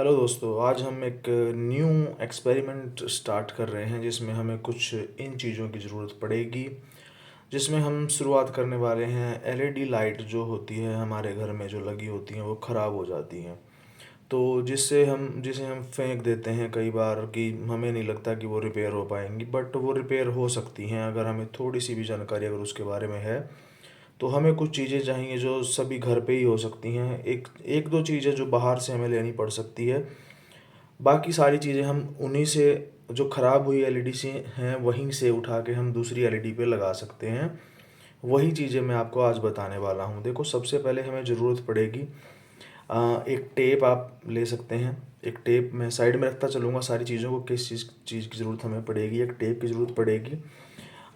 Hello दोस्तों, आज हम एक न्यू एक्सपेरिमेंट स्टार्ट कर रहे हैं जिसमें हमें कुछ इन चीज़ों की ज़रूरत पड़ेगी। जिसमें हम शुरुआत करने वाले हैं। एलईडी लाइट जो होती है हमारे घर में जो लगी होती हैं वो ख़राब हो जाती हैं। तो जिसे हम फेंक देते हैं कई बार कि हमें नहीं लगता कि वो रिपेयर हो पाएंगी, बट वो रिपेयर हो सकती हैं अगर हमें थोड़ी सी भी जानकारी अगर उसके बारे में है। तो हमें कुछ चीज़ें चाहिए जो सभी घर पे ही हो सकती हैं। एक एक दो चीज़ें जो बाहर से हमें लेनी पड़ सकती है। बाकी सारी चीज़ें हम उन्हीं से, जो ख़राब हुई एलईडी से हैं वहीं से उठा के हम दूसरी एलईडी पे लगा सकते हैं। वही चीज़ें मैं आपको आज बताने वाला हूँ। देखो, सबसे पहले हमें ज़रूरत पड़ेगी एक टेप आप ले सकते हैं। एक टेप मैं साइड में रखता चलूँगा सारी चीज़ों को, किस चीज़ की ज़रूरत हमें पड़ेगी। एक टेप की ज़रूरत पड़ेगी।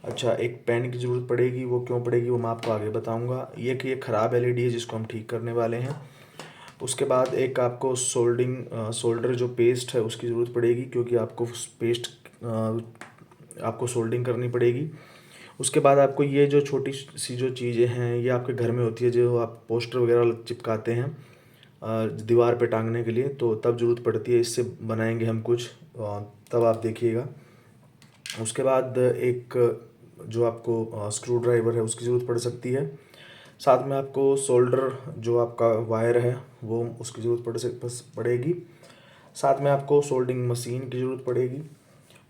अच्छा, एक पेन की ज़रूरत पड़ेगी। वो क्यों पड़ेगी वो मैं आपको आगे बताऊँगा। ये कि ये ख़राब एलईडी है जिसको हम ठीक करने वाले हैं। उसके बाद एक आपको सोल्डर जो पेस्ट है उसकी ज़रूरत पड़ेगी, क्योंकि आपको पेस्ट आपको सोल्डिंग करनी पड़ेगी। उसके बाद आपको ये जो छोटी सी जो चीज़ें हैं ये आपके घर में होती है, जो आप पोस्टर वगैरह चिपकाते हैं दीवार पे टांगने के लिए, तो तब ज़रूरत पड़ती है। इससे बनाएंगे हम कुछ, तब आप देखिएगा। उसके बाद एक जो आपको स्क्रू ड्राइवर है उसकी ज़रूरत पड़ सकती है। साथ में आपको सोल्डर जो आपका वायर है वो उसकी ज़रूरत पड़ेगी। साथ में आपको सोल्डिंग मशीन की ज़रूरत पड़ेगी।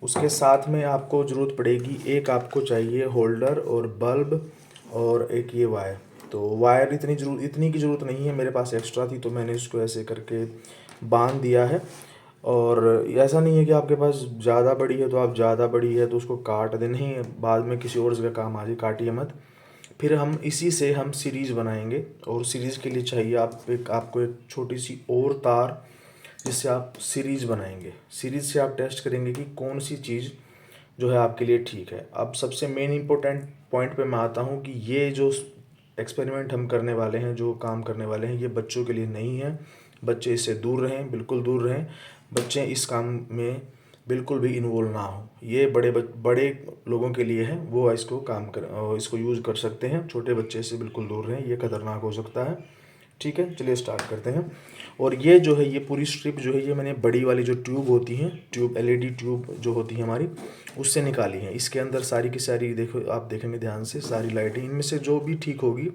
उसके साथ में आपको ज़रूरत पड़ेगी, एक आपको चाहिए होल्डर और बल्ब, और एक ये वायर। तो वायर इतनी की ज़रूरत नहीं है, मेरे पास एक्स्ट्रा थी तो मैंने इसको ऐसे करके बांध दिया है। और ऐसा नहीं है कि आपके पास ज़्यादा बड़ी है तो आप ज़्यादा बड़ी है तो उसको काट दें, नहीं, बाद में किसी और जगह काम आ जाए, काटिए मत। फिर हम इसी से हम सीरीज़ बनाएंगे, और सीरीज़ के लिए चाहिए आपको एक छोटी सी और तार, जिससे आप सीरीज़ बनाएंगे। सीरीज़ से आप टेस्ट करेंगे कि कौन सी चीज़ जो है आपके लिए ठीक है। अब सबसे मेन इम्पोर्टेंट पॉइंट पे मैं आता हूँ कि ये जो एक्सपेरिमेंट हम करने वाले हैं, जो काम करने वाले हैं, ये बच्चों के लिए नहीं है। बच्चे इससे दूर रहें, बिल्कुल दूर रहें। बच्चे इस काम में बिल्कुल भी इन्वॉल्व ना हो। ये बड़े लोगों के लिए है, वो इसको यूज़ कर सकते हैं। छोटे बच्चे से बिल्कुल दूर रहें, ये खतरनाक हो सकता है। ठीक है, चलिए स्टार्ट करते हैं। और ये जो है, ये पूरी स्ट्रिप जो है, ये मैंने बड़ी वाली जो ट्यूब होती हैं, ट्यूब एलईडी ट्यूब जो होती है हमारी, उससे निकाली है। इसके अंदर सारी की सारी, देखो आप देखेंगे ध्यान से, सारी लाइटें, इनमें से जो भी ठीक होगी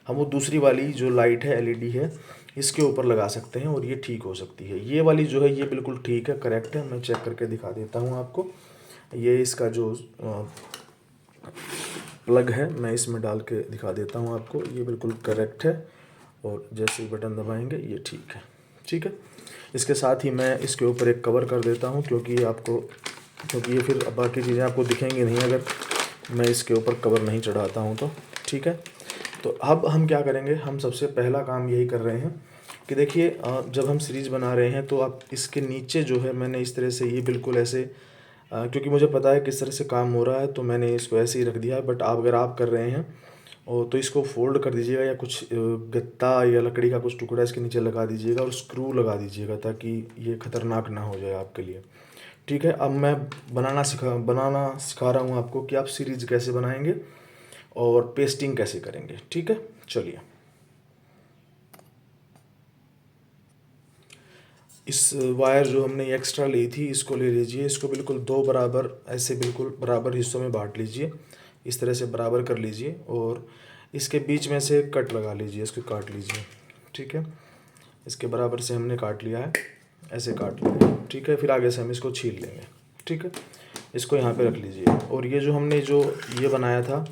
हम वो दूसरी वाली जो लाइट है एलईडी है इसके ऊपर लगा सकते हैं, और ये ठीक हो सकती है। ये वाली जो है ये बिल्कुल ठीक है, करेक्ट है। मैं चेक करके दिखा देता हूँ आपको। ये इसका जो प्लग है मैं इसमें डाल के दिखा देता हूँ आपको। ये बिल्कुल करेक्ट है, और जैसे ही बटन दबाएंगे ये ठीक है। ठीक है, इसके साथ ही मैं इसके ऊपर एक कवर कर देता हूँ, क्योंकि ये फिर बाकी चीज़ें आपको दिखेंगी नहीं अगर मैं इसके ऊपर कवर नहीं चढ़ाता हूँ तो। ठीक है, तो अब हम क्या करेंगे, हम सबसे पहला काम यही कर रहे हैं कि देखिए, जब हम सीरीज़ बना रहे हैं तो आप इसके नीचे जो है, मैंने इस तरह से ये बिल्कुल ऐसे, क्योंकि मुझे पता है किस तरह से काम हो रहा है तो मैंने इसको ऐसे ही रख दिया है। बट आप अगर आप कर रहे हैं और तो इसको फोल्ड कर दीजिएगा, या कुछ गत्ता या लकड़ी का कुछ टुकड़ा इसके नीचे लगा दीजिएगा और स्क्रू लगा दीजिएगा, ताकि ये ख़तरनाक ना हो जाए आपके लिए। ठीक है, अब मैं बनाना सिखा रहा हूँ आपको कि आप सीरीज़ कैसे बनाएंगे और पेस्टिंग कैसे करेंगे। ठीक है, चलिए। इस वायर जो हमने एक्स्ट्रा ली थी इसको ले लीजिए। इसको बिल्कुल दो बराबर, ऐसे बिल्कुल बराबर हिस्सों में बांट लीजिए। इस तरह से बराबर कर लीजिए, और इसके बीच में से कट लगा लीजिए, इसको काट लीजिए। ठीक है, इसके बराबर से हमने काट लिया है, ऐसे काट लिया है। ठीक है, फिर आगे से हम इसको छील लेंगे। ठीक है, इसको यहाँ पे रख लीजिए। और ये जो हमने जो ये बनाया था,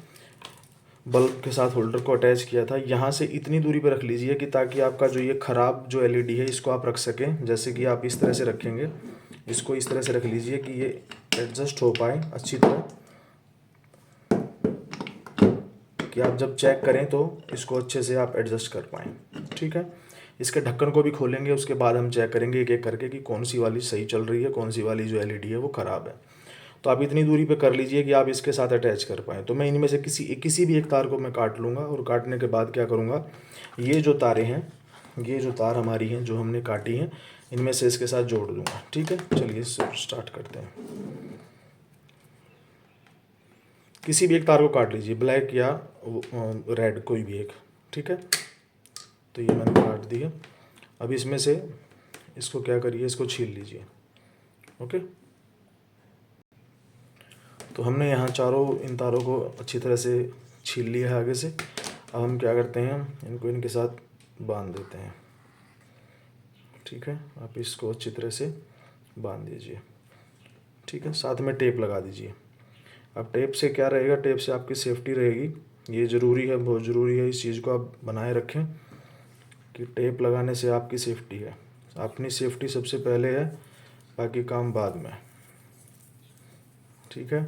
बल्ब के साथ होल्डर को अटैच किया था, यहाँ से इतनी दूरी पर रख लीजिए कि ताकि आपका जो ये ख़राब जो एलईडी है इसको आप रख सकें। जैसे कि आप इस तरह से रखेंगे, इसको इस तरह से रख लीजिए कि ये एडजस्ट हो पाए अच्छी तरह, कि आप जब चेक करें तो इसको अच्छे से आप एडजस्ट कर पाएँ। ठीक है, इसके ढक्कन को भी खोलेंगे, उसके बाद हम चेक करेंगे एक एक करके कि कौन सी वाली सही चल रही है, कौन सी वाली जो एलईडी है वो ख़राब है। तो आप इतनी दूरी पे कर लीजिए कि आप इसके साथ अटैच कर पाएँ। तो मैं इनमें से किसी भी एक तार को मैं काट लूँगा, और काटने के बाद क्या करूँगा, ये जो तारें हैं, ये जो तार हमारी हैं जो हमने काटी हैं, इनमें से इसके साथ जोड़ दूँगा। ठीक है, चलिए स्टार्ट करते हैं। किसी भी एक तार को काट लीजिए, ब्लैक या रेड, कोई भी एक। ठीक है, तो ये मैंने काट दिया। अब इसमें से इसको क्या करिए, इसको छील लीजिए। ओके, तो हमने यहाँ चारों इन तारों को अच्छी तरह से छील लिया है आगे से। अब हम क्या करते हैं, इनको इनके साथ बांध देते हैं। ठीक है, आप इसको अच्छी तरह से बांध दीजिए। ठीक है, साथ में टेप लगा दीजिए। अब टेप से क्या रहेगा, टेप से आपकी सेफ्टी रहेगी। ये ज़रूरी है, बहुत ज़रूरी है, इस चीज़ को आप बनाए रखें कि टेप लगाने से आपकी सेफ्टी है। अपनी सेफ्टी सबसे पहले है, बाकी काम बाद में। ठीक है,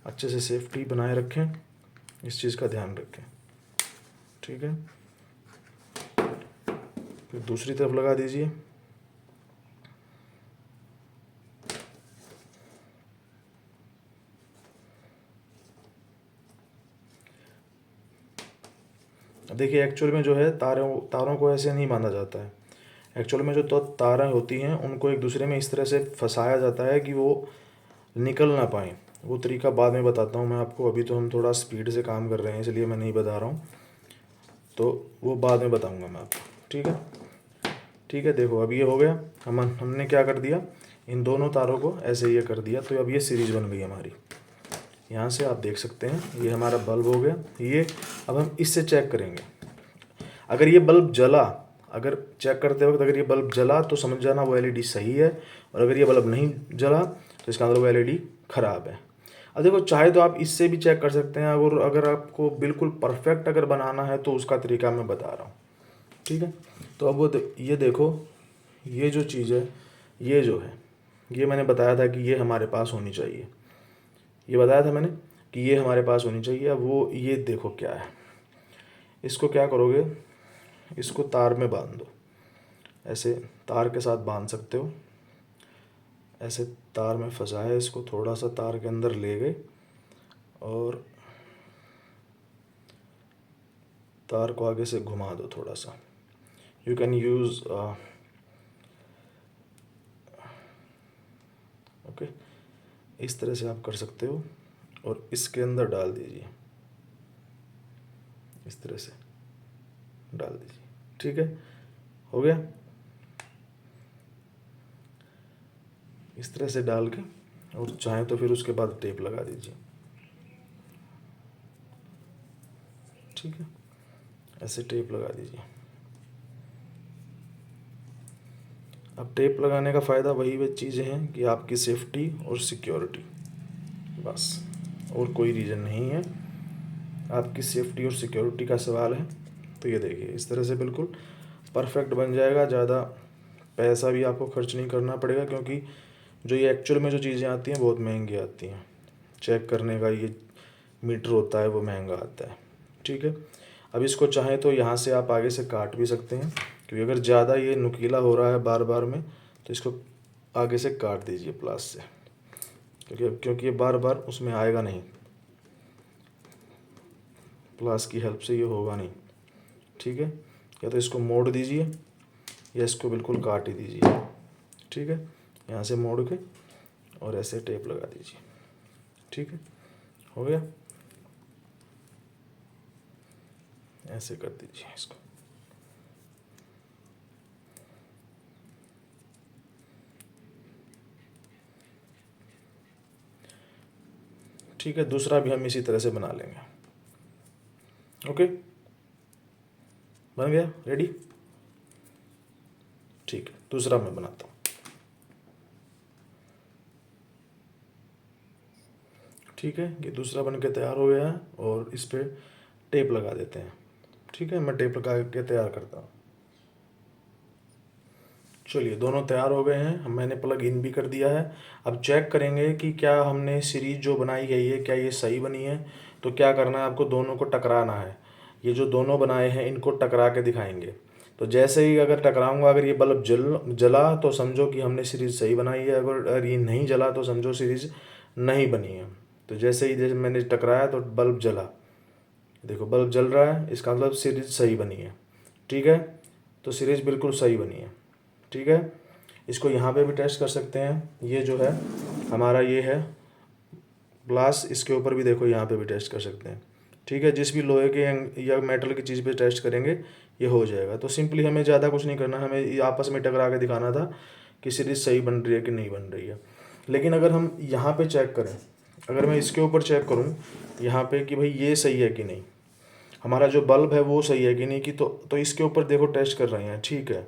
अच्छे से सेफ्टी बनाए रखें, इस चीज़ का ध्यान रखें। ठीक है, फिर दूसरी तरफ लगा दीजिए। देखिए, एक्चुअल में जो है तारों को ऐसे नहीं बांधा जाता है। एक्चुअल में जो तो तारें होती हैं उनको एक दूसरे में इस तरह से फंसाया जाता है कि वो निकल ना पाएँ। वो तरीका बाद में बताता हूँ मैं आपको, अभी तो हम थोड़ा स्पीड से काम कर रहे हैं इसलिए मैं नहीं बता रहा हूँ, तो वो बाद में बताऊँगा मैं आपको। ठीक है, ठीक है, देखो अब ये हो गया। हमने क्या कर दिया, इन दोनों तारों को ऐसे ये कर दिया, तो अब ये सीरीज बन गई हमारी। यहाँ से आप देख सकते हैं ये हमारा बल्ब हो गया ये। अब हम इससे चेक करेंगे, अगर ये बल्ब जला, अगर चेक करते वक्त अगर ये बल्ब जला तो समझ जाना वो एलईडी सही है, और अगर ये बल्ब नहीं जला तो इसका मतलब वो एलईडी ख़राब है। अब देखो, चाहे तो आप इससे भी चेक कर सकते हैं, अगर आपको बिल्कुल परफेक्ट अगर बनाना है तो उसका तरीका मैं बता रहा हूँ। ठीक है, तो अब ये देखो, ये जो चीज़ है, ये जो है, ये मैंने बताया था कि ये हमारे पास होनी चाहिए। ये बताया था मैंने कि ये हमारे पास होनी चाहिए। अब वो ये देखो क्या है, इसको क्या करोगे, इसको तार में बांध दो। ऐसे तार के साथ बांध सकते हो, ऐसे तार में फंसा है, इसको थोड़ा सा तार के अंदर ले गए और तार को आगे से घुमा दो थोड़ा सा। यू कैन यूज़ ओके, इस तरह से आप कर सकते हो, और इसके अंदर डाल दीजिए, इस तरह से डाल दीजिए। ठीक है, हो गया। इस तरह से डाल के, और चाहे तो फिर उसके बाद टेप लगा दीजिए। ठीक है, ऐसे टेप लगा दीजिए। अब टेप लगाने का फ़ायदा वही चीज़ें हैं कि आपकी सेफ्टी और सिक्योरिटी, बस, और कोई रीज़न नहीं है। आपकी सेफ्टी और सिक्योरिटी का सवाल है। तो ये देखिए, इस तरह से बिल्कुल परफेक्ट बन जाएगा। ज़्यादा पैसा भी आपको खर्च नहीं करना पड़ेगा, क्योंकि जो ये एक्चुअल में जो चीज़ें आती हैं बहुत महंगी आती हैं। चेक करने का ये मीटर होता है, वो महंगा आता है। ठीक है, अब इसको चाहें तो यहाँ से आप आगे से काट भी सकते हैं, क्योंकि अगर ज़्यादा ये नुकीला हो रहा है बार बार में, तो इसको आगे से काट दीजिए प्लास से, क्योंकि ये बार बार उसमें आएगा नहीं, प्लास की हेल्प से ये होगा नहीं। ठीक है, या तो इसको मोड़ दीजिए या इसको बिल्कुल काट ही दीजिए। ठीक है, यहाँ से मोड़ के और ऐसे टेप लगा दीजिए। ठीक है, हो गया, ऐसे कर दीजिए इसको। ठीक है, दूसरा भी हम इसी तरह से बना लेंगे। ओके, बन गया, रेडी। ठीक है, दूसरा मैं बनाता हूँ। ठीक है, ये दूसरा बन के तैयार हो गया है, और इस पर टेप लगा देते हैं। ठीक है, मैं टेप लगा के तैयार करता हूँ। चलिए, दोनों तैयार हो गए हैं, मैंने प्लग इन भी कर दिया है। अब चेक करेंगे कि क्या हमने सीरीज जो बनाई गई है क्या ये सही बनी है। तो क्या करना है, आपको दोनों को टकराना है। ये जो दोनों बनाए हैं इनको टकरा के दिखाएंगे। तो जैसे ही अगर टकराऊंगा, अगर ये बल्ब जला तो समझो कि हमने सीरीज सही बनाई है, अगर ये नहीं जला तो समझो सीरीज नहीं बनी है। तो जैसे मैंने टकराया तो बल्ब जला, देखो बल्ब जल रहा है, इसका मतलब सीरीज सही बनी है। ठीक है, तो सीरीज बिल्कुल सही बनी है। ठीक है, इसको यहाँ पे भी टेस्ट कर सकते हैं। ये जो है हमारा ये है ग्लास, इसके ऊपर भी देखो, यहाँ पे भी टेस्ट कर सकते हैं। ठीक है, जिस भी लोहे के या मेटल की चीज़ पे टेस्ट करेंगे ये हो जाएगा। तो सिंपली हमें ज़्यादा कुछ नहीं करना, हमें ये आपस में टकरा के दिखाना था कि सीरीज सही बन रही है कि नहीं बन रही है। लेकिन अगर हम यहाँ पे चेक करें, अगर मैं इसके ऊपर चेक करूँ यहाँ पे कि भाई ये सही है कि नहीं, हमारा जो बल्ब है वो सही है कि नहीं, कि तो इसके ऊपर देखो टेस्ट कर रहे हैं, ठीक है,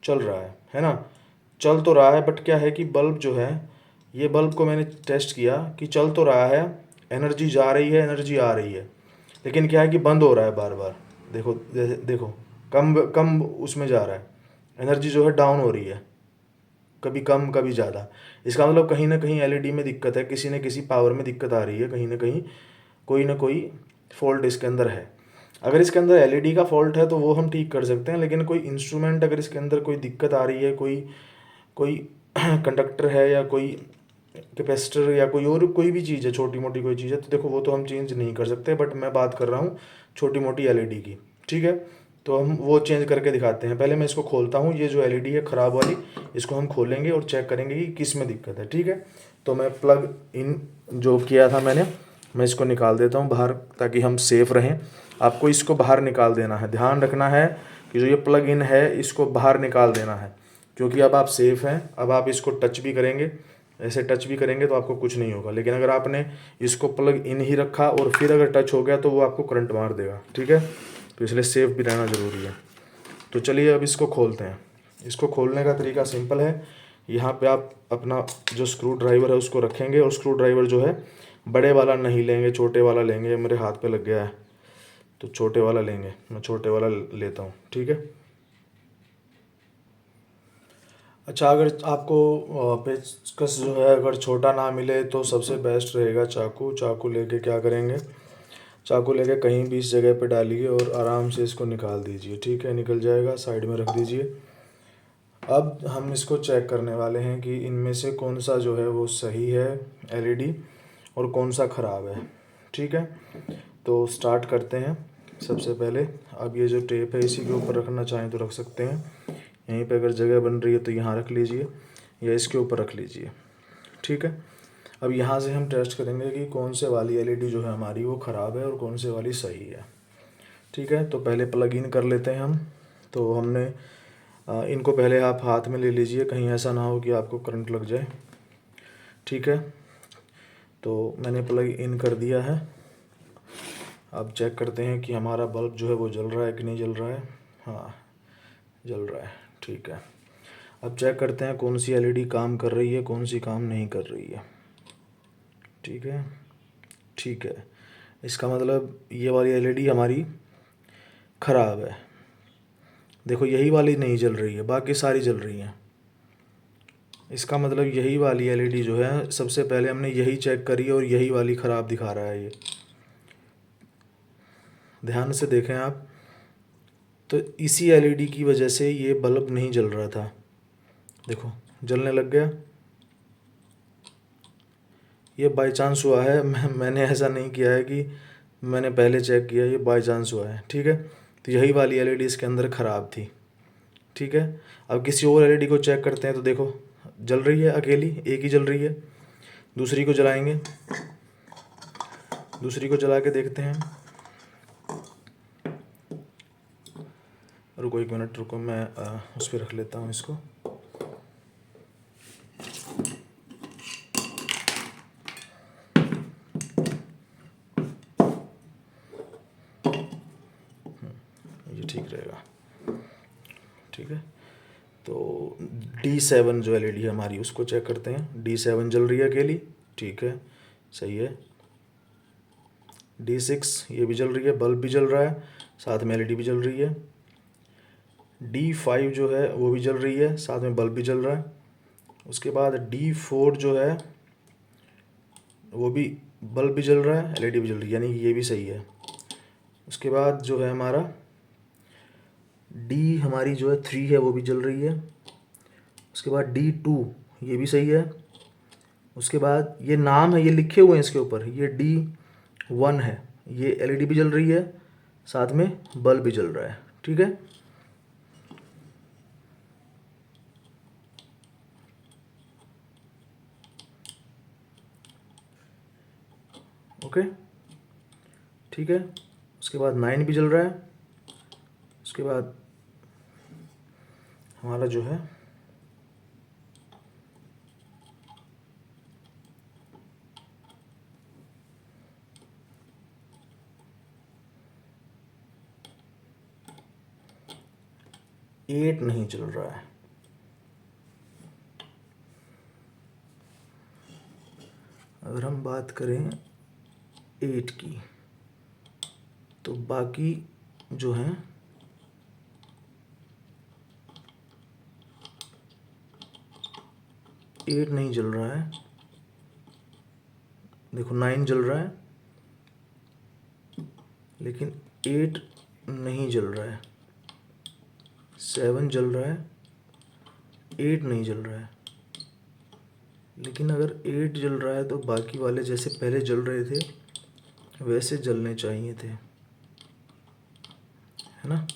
चल रहा है ना, चल तो रहा है। बट क्या है कि बल्ब जो है, ये बल्ब को मैंने टेस्ट किया कि चल तो रहा है, एनर्जी जा रही है, एनर्जी आ रही है, लेकिन क्या है कि बंद हो रहा है बार बार। देखो देखो, कम कम उसमें जा रहा है, एनर्जी जो है डाउन हो रही है, कभी कम कभी ज़्यादा। इसका मतलब कहीं ना कहीं एलईडी में दिक्कत है, किसी न किसी पावर में दिक्कत आ रही है, कहीं ना कोई फॉल्ट इसके अंदर है। अगर इसके अंदर एलईडी का फॉल्ट है तो वो हम ठीक कर सकते हैं, लेकिन कोई इंस्ट्रूमेंट अगर इसके अंदर कोई दिक्कत आ रही है, कोई कोई कंडक्टर है या कोई कैपेसिटर या कोई और कोई भी चीज़ है, छोटी मोटी कोई चीज़ है, तो देखो वो तो हम चेंज नहीं कर सकते। बट मैं बात कर रहा हूँ छोटी मोटी एलईडी की, ठीक है, तो हम वो चेंज करके दिखाते हैं। पहले मैं इसको खोलता हूँ, ये जो एलईडी है ख़राब वाली, इसको हम खोलेंगे और चेक करेंगे कि किस में दिक्कत है, ठीक है। तो मैं प्लग इन जो किया था मैंने, मैं इसको निकाल देता हूँ बाहर ताकि हम सेफ़ रहें। आपको इसको बाहर निकाल देना है, ध्यान रखना है कि जो ये प्लग इन है इसको बाहर निकाल देना है, क्योंकि अब आप सेफ़ हैं। अब आप इसको टच भी करेंगे, ऐसे टच भी करेंगे तो आपको कुछ नहीं होगा, लेकिन अगर आपने इसको प्लग इन ही रखा और फिर अगर टच हो गया तो वो आपको करंट मार देगा, ठीक है। तो इसलिए सेफ़ भी रहना ज़रूरी है। तो चलिए अब इसको खोलते हैं। इसको खोलने का तरीका सिंपल है। यहाँ पे आप अपना जो स्क्रू ड्राइवर है उसको रखेंगे, और स्क्रू ड्राइवर जो है बड़े वाला नहीं लेंगे, छोटे वाला लेंगे। मेरे हाथ पे लग गया है तो छोटे वाला लेंगे, मैं छोटे वाला लेता हूँ, ठीक है। अच्छा, अगर आपको पेचकस जो है अगर छोटा ना मिले तो सबसे बेस्ट रहेगा चाकू। चाकू लेके क्या करेंगे, चाकू लेके कहीं भी इस जगह पे डालिए और आराम से इसको निकाल दीजिए, ठीक है, निकल जाएगा, साइड में रख दीजिए। अब हम इसको चेक करने वाले हैं कि इनमें से कौन सा जो है वो सही है एलईडी और कौन सा ख़राब है, ठीक है। तो स्टार्ट करते हैं। सबसे पहले अब ये जो टेप है इसी के ऊपर रखना चाहें तो रख सकते हैं, यहीं पे अगर जगह बन रही है तो यहाँ रख लीजिए या इसके ऊपर रख लीजिए, ठीक है। अब यहाँ से हम टेस्ट करेंगे कि कौन से वाली एलईडी जो है हमारी वो ख़राब है और कौन से वाली सही है, ठीक है। तो पहले प्लग इन कर लेते हैं हम। तो हमने इनको पहले आप हाथ में ले लीजिए, कहीं ऐसा ना हो कि आपको करंट लग जाए, ठीक है। तो मैंने प्लग इन कर दिया है। अब चेक करते हैं कि हमारा बल्ब जो है वो जल रहा है कि नहीं जल रहा है। हाँ, जल रहा है, ठीक है। अब चेक करते हैं कौन सी एलईडी काम कर रही है, कौन सी काम नहीं कर रही है, ठीक है। ठीक है, इसका मतलब ये वाली एलईडी हमारी ख़राब है। देखो यही वाली नहीं जल रही है, बाकी सारी जल रही हैं। इसका मतलब यही वाली एलईडी जो है सबसे पहले हमने यही चेक करी और यही वाली ख़राब दिखा रहा है ये। ध्यान से देखें आप, तो इसी एलईडी की वजह से ये बल्ब नहीं जल रहा था। देखो जलने लग गया, ये बाई चांस हुआ है। मैंने ऐसा नहीं किया है कि मैंने पहले चेक किया, ये बाई चांस हुआ है, ठीक है। तो यही वाली एलईडी इसके अंदर ख़राब थी, ठीक है। अब किसी और एलईडी को चेक करते हैं तो देखो जल रही है, अकेली एक ही जल रही है। दूसरी को जलाएंगे, दूसरी को जला के देखते हैं। रुको एक मिनट, रुको मैं उस पर रख लेता हूँ इसको। ये ठीक रहेगा, ठीक है। तो D7 जो एलईडी है हमारी उसको चेक करते हैं। D7 जल रही है अकेली, ठीक है, सही है। D6 ये भी जल रही है, बल्ब भी जल रहा है, साथ में एलईडी भी जल रही है। D5 जो है वो भी जल रही है, साथ में बल्ब भी जल रहा है। उसके बाद D4 जो है वो भी बल्ब भी जल रहा है, एलईडी भी जल रही है, यानी ये भी सही है। उसके बाद जो है हमारा डी हमारी जो है 3 है वो भी जल रही है। उसके बाद D2 ये भी सही है। उसके बाद ये नाम है, ये लिखे हुए हैं इसके ऊपर, ये D1 है, ये एलईडी भी जल रही है, साथ में बल्ब भी जल रहा है, ठीक है। ओके, ठीक है। उसके बाद 9 भी जल रहा है। उसके बाद हमारा जो है 8 नहीं जल रहा है। अगर हम बात करें 8 की, तो बाकी जो है 8 नहीं जल रहा है। देखो 9 जल रहा है, लेकिन 8 नहीं जल रहा है। 7 जल रहा है, 8 नहीं जल रहा है। लेकिन अगर 8 जल रहा है तो बाकी वाले जैसे पहले जल रहे थे वैसे जलने चाहिए थे, है ना।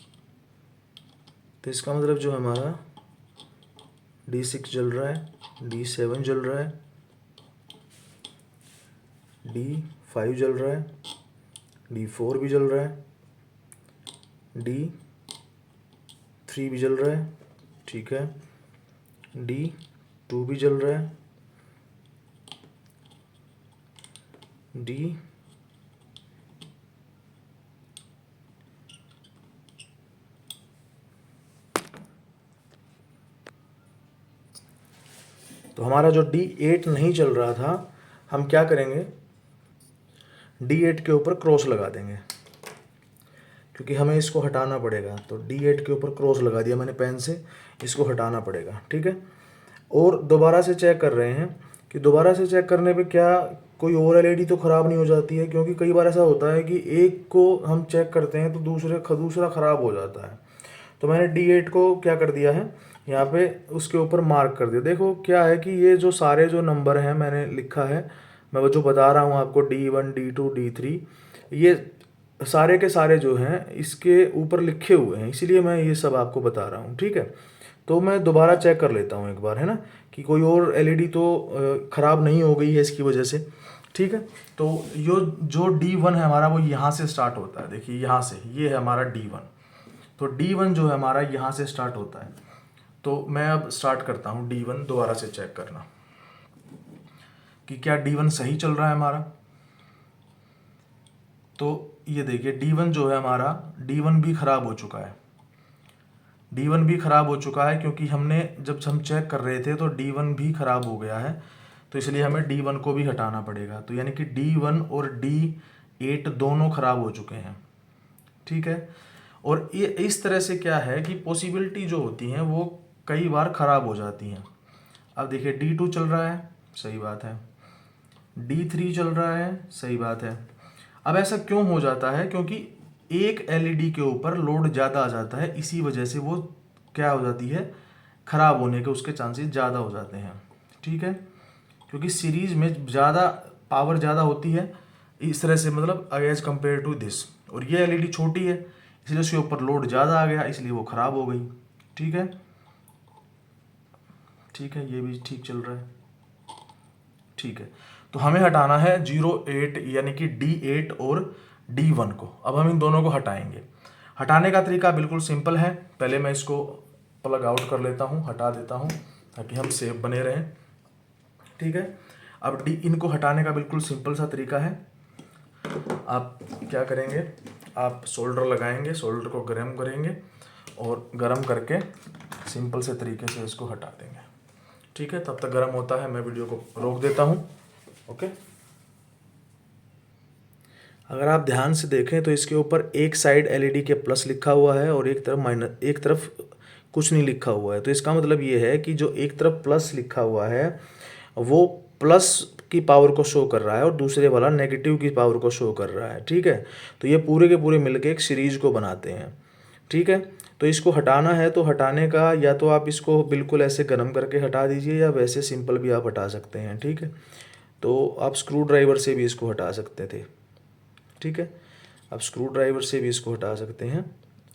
तो इसका मतलब जो हमारा D6 जल रहा है, D7 जल रहा है, D5 जल रहा है, D4 भी जल रहा है, D3 भी जल रहा है, ठीक है, D2 भी जल रहा है, D तो हमारा जो D8 नहीं चल रहा था, हम क्या करेंगे, D8 के ऊपर क्रॉस लगा देंगे, क्योंकि हमें इसको हटाना पड़ेगा। तो D8 के ऊपर क्रॉस लगा दिया मैंने पेन से, इसको हटाना पड़ेगा, ठीक है। और दोबारा से चेक कर रहे हैं कि दोबारा से चेक करने पे क्या कोई और एलईडी तो ख़राब नहीं हो जाती है, क्योंकि कई बार ऐसा होता है कि एक को हम चेक करते हैं तो दूसरा ख़राब हो जाता है। तो मैंने D8 को क्या कर दिया है, यहाँ पे उसके ऊपर मार्क कर दिया। देखो क्या है कि ये जो सारे जो नंबर हैं मैंने लिखा है, मैं वो जो बता रहा हूँ आपको, D1 D2 D3, ये सारे के सारे जो हैं इसके ऊपर लिखे हुए हैं, इसीलिए मैं ये सब आपको बता रहा हूँ, ठीक है। तो मैं दोबारा चेक कर लेता हूँ एक बार, है ना, कि कोई और एलईडी तो ख़राब नहीं हो गई है इसकी वजह से, ठीक है। तो जो D1 है हमारा वो यहाँ से स्टार्ट होता है, देखिए यहाँ से, ये है हमारा D1। तो D1 जो है हमारा यहाँ से स्टार्ट होता है। तो मैं अब स्टार्ट करता हूँ D1 दोबारा से चेक करना कि क्या D1 सही चल रहा है हमारा। तो ये देखिए D1 जो है हमारा, D1 भी ख़राब हो चुका है। D1 भी ख़राब हो चुका है क्योंकि हमने जब हम चेक कर रहे थे तो D1 भी ख़राब हो गया है, तो इसलिए हमें D1 को भी हटाना पड़ेगा। तो यानी कि D1 और D8 दोनों ख़राब हो चुके हैं, ठीक है। और ये इस तरह से क्या है कि पॉसिबिलिटी जो होती हैं वो कई बार ख़राब हो जाती हैं। अब देखिए D2 चल रहा है, सही बात है, D3 चल रहा है, सही बात है। अब ऐसा क्यों हो जाता है, क्योंकि एक एलईडी के ऊपर लोड ज़्यादा आ जाता है, इसी वजह से वो क्या हो जाती है, ख़राब होने के उसके चांसेस ज़्यादा हो जाते हैं, ठीक है। क्योंकि सीरीज़ में ज़्यादा पावर ज़्यादा होती है इस तरह से, मतलब एज कम्पेयर टू दिस, और ये एलईडी छोटी है इसलिए उसके ऊपर लोड ज़्यादा आ गया, इसलिए वो ख़राब हो गई, ठीक है। ठीक है, ये भी ठीक चल रहा है, ठीक है। तो हमें हटाना है 08 यानी कि D8 और D1 को। अब हम इन दोनों को हटाएंगे। हटाने का तरीका बिल्कुल सिंपल है, पहले मैं इसको प्लग आउट कर लेता हूँ, हटा देता हूँ ताकि हम सेफ बने रहें, ठीक है। अब इनको हटाने का बिल्कुल सिंपल सा तरीका है। आप क्या करेंगे, आप सोल्डर लगाएंगे, सोल्डर को गर्म करेंगे और गर्म करके सिंपल से तरीके से इसको हटा देंगे, ठीक है। तब तक गर्म होता है, मैं वीडियो को रोक देता हूँ, ओके। अगर आप ध्यान से देखें तो इसके ऊपर एक साइड एलईडी के प्लस लिखा हुआ है और एक तरफ माइनस, एक तरफ कुछ नहीं लिखा हुआ है। तो इसका मतलब ये है कि जो एक तरफ प्लस लिखा हुआ है वो प्लस की पावर को शो कर रहा है और दूसरे वाला नेगेटिव की पावर को शो कर रहा है, ठीक है। तो ये पूरे के पूरे मिलके एक सीरीज को बनाते हैं, ठीक है। तो इसको हटाना है तो हटाने का, या तो आप इसको बिल्कुल ऐसे गर्म करके हटा दीजिए या वैसे सिंपल भी आप हटा सकते हैं, ठीक है। तो आप स्क्रू ड्राइवर से भी इसको हटा सकते थे, ठीक है। आप स्क्रू ड्राइवर से भी इसको हटा सकते हैं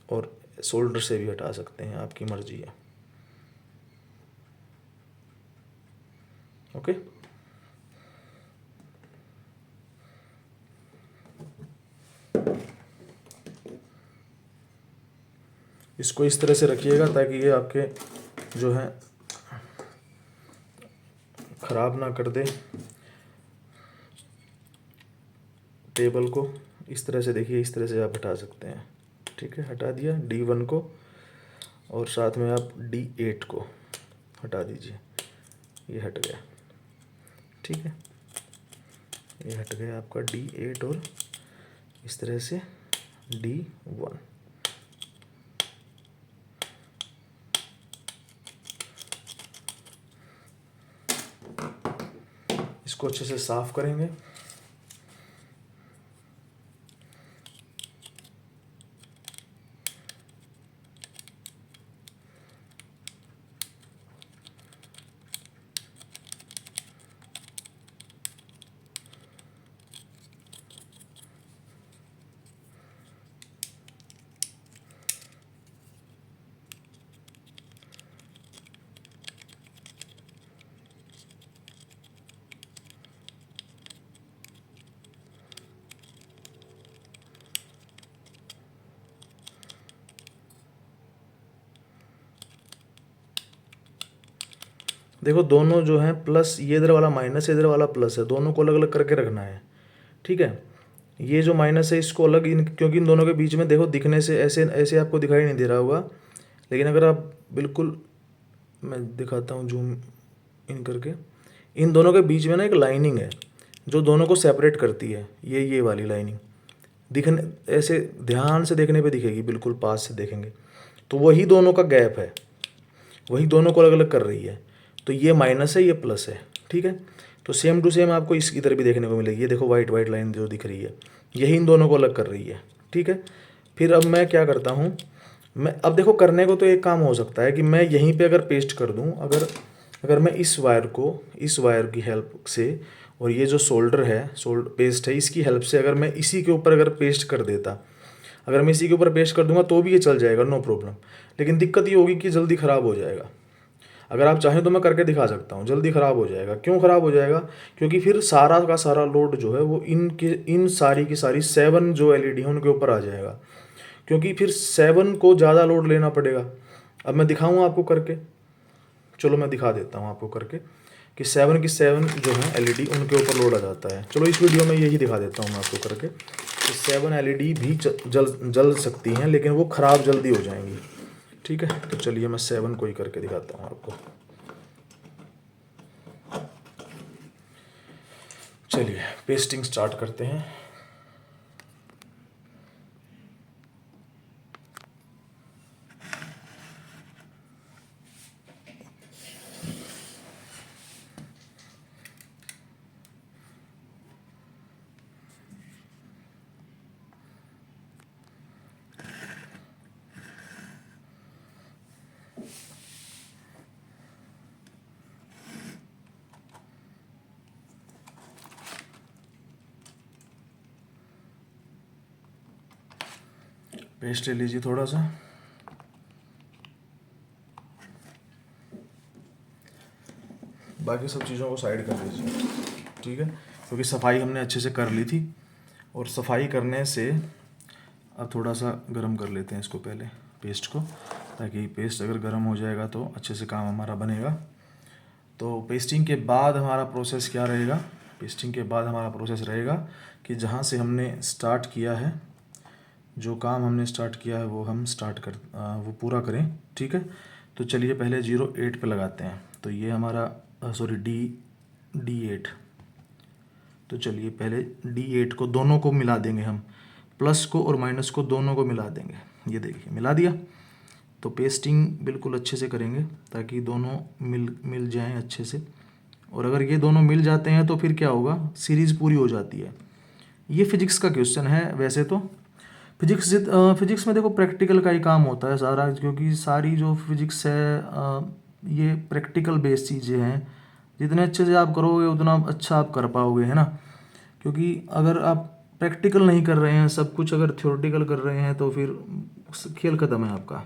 और सोल्डर से भी हटा सकते हैं, आपकी मर्जी है, ओके। इसको इस तरह से रखिएगा ताकि ये आपके जो है ख़राब ना कर दे टेबल को। इस तरह से देखिए, इस तरह से आप हटा सकते हैं। ठीक है, हटा दिया D1 को और साथ में आप D8 को हटा दीजिए। ये हट गया। ठीक है, ये हट गया आपका D8 और इस तरह से D1। इसको अच्छे से साफ करेंगे। देखो दोनों जो हैं प्लस, ये इधर वाला माइनस है, इधर वाला प्लस है, दोनों को अलग अलग करके रखना है। ठीक है, ये जो माइनस है इसको अलग, क्योंकि इन दोनों के बीच में देखो दिखने से ऐसे ऐसे आपको दिखाई नहीं दे रहा होगा, लेकिन अगर आप बिल्कुल, मैं दिखाता हूँ जूम इन करके, इन दोनों के बीच में ना एक लाइनिंग है जो दोनों को सेपरेट करती है। ये वाली लाइनिंग दिखने, ऐसे ध्यान से देखने पे दिखेगी, बिल्कुल पास से देखेंगे तो वही दोनों का गैप है, वही दोनों को अलग अलग कर रही है। तो ये माइनस है, ये प्लस है। ठीक है, तो सेम टू सेम आपको इस इधर भी देखने को मिलेगी। ये देखो वाइट वाइट लाइन जो दिख रही है, यही इन दोनों को अलग कर रही है। ठीक है, फिर अब मैं क्या करता हूँ, मैं अब देखो करने को तो एक काम हो सकता है कि मैं यहीं पे अगर पेस्ट कर दूँ, अगर मैं इस वायर की हेल्प से, और ये जो सोल्डर है, पेस्ट है, इसकी हेल्प से अगर मैं इसी के ऊपर अगर पेस्ट कर देता, अगर मैं इसी के ऊपर पेस्ट कर दूंगा तो भी ये चल जाएगा, नो प्रॉब्लम। लेकिन दिक्कत ये होगी कि जल्दी ख़राब हो जाएगा। अगर आप चाहें तो मैं करके दिखा सकता हूँ, जल्दी ख़राब हो जाएगा। क्यों ख़राब हो जाएगा? क्योंकि फिर सारा का सारा लोड जो है वो इन सारी की सारी 7 जो एलईडी हैं उनके ऊपर आ जाएगा, क्योंकि फिर 7 को ज़्यादा लोड लेना पड़ेगा। अब मैं दिखाऊँ आपको करके, चलो मैं दिखा देता हूँ आपको करके कि 7 की 7 जो है एलईडी उनके ऊपर लोड आ जाता है। चलो इस वीडियो में यही दिखा देता हूँ मैं आपको करके कि 7 एलईडी भी जल सकती हैं, लेकिन वो ख़राब जल्दी हो जाएंगी। ठीक है, तो चलिए मैं 7 को ही करके दिखाता हूँ आपको। चलिए पेस्टिंग स्टार्ट करते हैं। पेस्ट ले लीजिए थोड़ा सा। बाकी सब चीज़ों को साइड कर दीजिए। ठीक है, क्योंकि सफाई हमने अच्छे से कर ली थी, और सफाई करने से अब थोड़ा सा गर्म कर लेते हैं इसको पहले, पेस्ट को, ताकि पेस्ट अगर गर्म हो जाएगा तो अच्छे से काम हमारा बनेगा। तो पेस्टिंग के बाद हमारा प्रोसेस क्या रहेगा? पेस्टिंग के बाद हमारा प्रोसेस रहेगा कि जहाँ से हमने स्टार्ट किया है, जो काम हमने स्टार्ट किया है वो हम वो पूरा करें। ठीक है, तो चलिए पहले 08 पे लगाते हैं। तो ये हमारा D8। तो चलिए पहले D8 को दोनों को मिला देंगे हम, प्लस को और माइनस को दोनों को मिला देंगे। ये देखिए मिला दिया। तो पेस्टिंग बिल्कुल अच्छे से करेंगे ताकि दोनों मिल जाएं अच्छे से, और अगर ये दोनों मिल जाते हैं तो फिर क्या होगा, सीरीज़ पूरी हो जाती है। ये फिजिक्स का क्वेश्चन है वैसे तो। फिजिक्स में देखो प्रैक्टिकल का ही काम होता है सारा, क्योंकि सारी जो फिजिक्स है ये प्रैक्टिकल बेस्ड चीज़ें हैं। जितने अच्छे से आप करोगे उतना अच्छा आप कर पाओगे, है ना। क्योंकि अगर आप प्रैक्टिकल नहीं कर रहे हैं, सब कुछ अगर थ्योरेटिकल कर रहे हैं तो फिर खेल ख़त्म है आपका,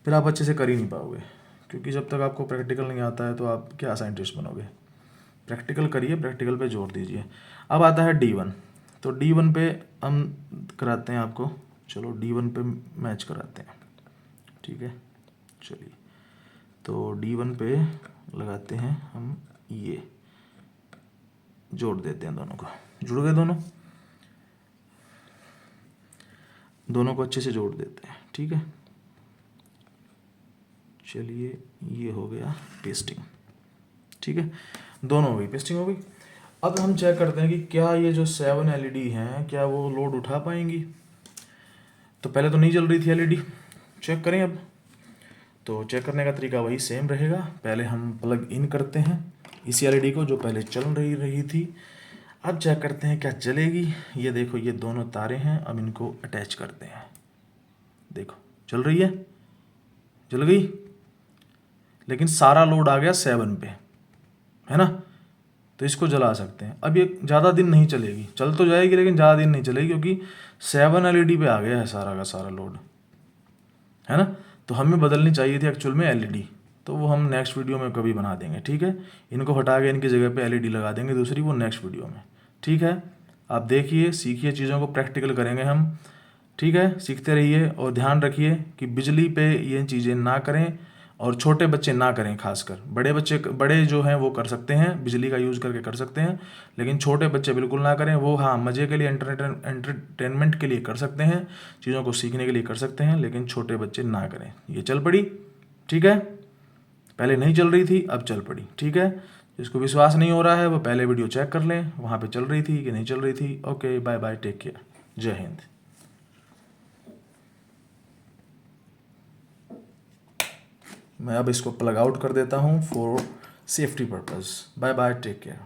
फिर आप अच्छे से कर ही नहीं पाओगे। क्योंकि जब तक आपको प्रैक्टिकल नहीं आता है तो आप क्या साइंटिस्ट बनोगे। प्रैक्टिकल करिए, प्रैक्टिकल पे जोर दीजिए। अब आता है D1। तो D1 पे हम कराते हैं आपको, चलो D1 पे मैच कराते हैं। ठीक है। चलिए, तो D1 पे लगाते हैं हम, ये जोड़ देते हैं दोनों को। जुड़ गए दोनों को अच्छे से जोड़ देते हैं, ठीक है। चलिए, ये हो गया पेस्टिंग, ठीक है। दोनों हो गई, पेस्टिंग हो गई। अब हम चेक करते हैं कि क्या ये जो 7 LED हैं क्या वो लोड उठा पाएंगी। तो पहले तो नहीं जल रही थी LED, चेक करें अब। तो चेक करने का तरीका वही सेम रहेगा। पहले हम प्लग इन करते हैं इसी LED को जो पहले चल रही थी। अब चेक करते हैं क्या चलेगी। ये देखो, ये दोनों तारे हैं, अब इनको अटैच करते हैं। देखो चल रही है, जल गई, लेकिन सारा लोड आ गया 7 पे, है ना। तो इसको जला सकते हैं। अब ये ज़्यादा दिन नहीं चलेगी, चल तो जाएगी लेकिन ज़्यादा दिन नहीं चलेगी, क्योंकि 7 LED पे आ गया है सारा का सारा लोड, है ना। तो हमें बदलनी चाहिए थी एक्चुअल में LED, तो वो हम नेक्स्ट वीडियो में कभी बना देंगे, ठीक है। इनको हटा के इनकी जगह पे LED लगा देंगे दूसरी, वो नेक्स्ट वीडियो में, ठीक है। आप देखिए, सीखिए, चीज़ों को प्रैक्टिकल करेंगे हम, ठीक है। सीखते रहिए और ध्यान रखिए कि बिजली पे ये चीज़ें ना करें, और छोटे बच्चे ना करें खासकर। बड़े बच्चे, बड़े जो हैं वो कर सकते हैं, बिजली का यूज़ करके कर सकते हैं, लेकिन छोटे बच्चे बिल्कुल ना करें। वो हाँ, मज़े के लिए, एंटरटेनमेंट के लिए कर सकते हैं, चीज़ों को सीखने के लिए कर सकते हैं, लेकिन छोटे बच्चे ना करें। ये चल पड़ी, ठीक है। पहले नहीं चल रही थी, अब चल पड़ी, ठीक है। जिसको विश्वास नहीं हो रहा है वो पहले वीडियो चेक कर लें, वहाँ पे चल रही थी कि नहीं चल रही थी। Okay, bye bye, take care, जय हिंद। मैं अब इसको प्लग आउट कर देता हूँ for safety purpose. Bye bye, take care.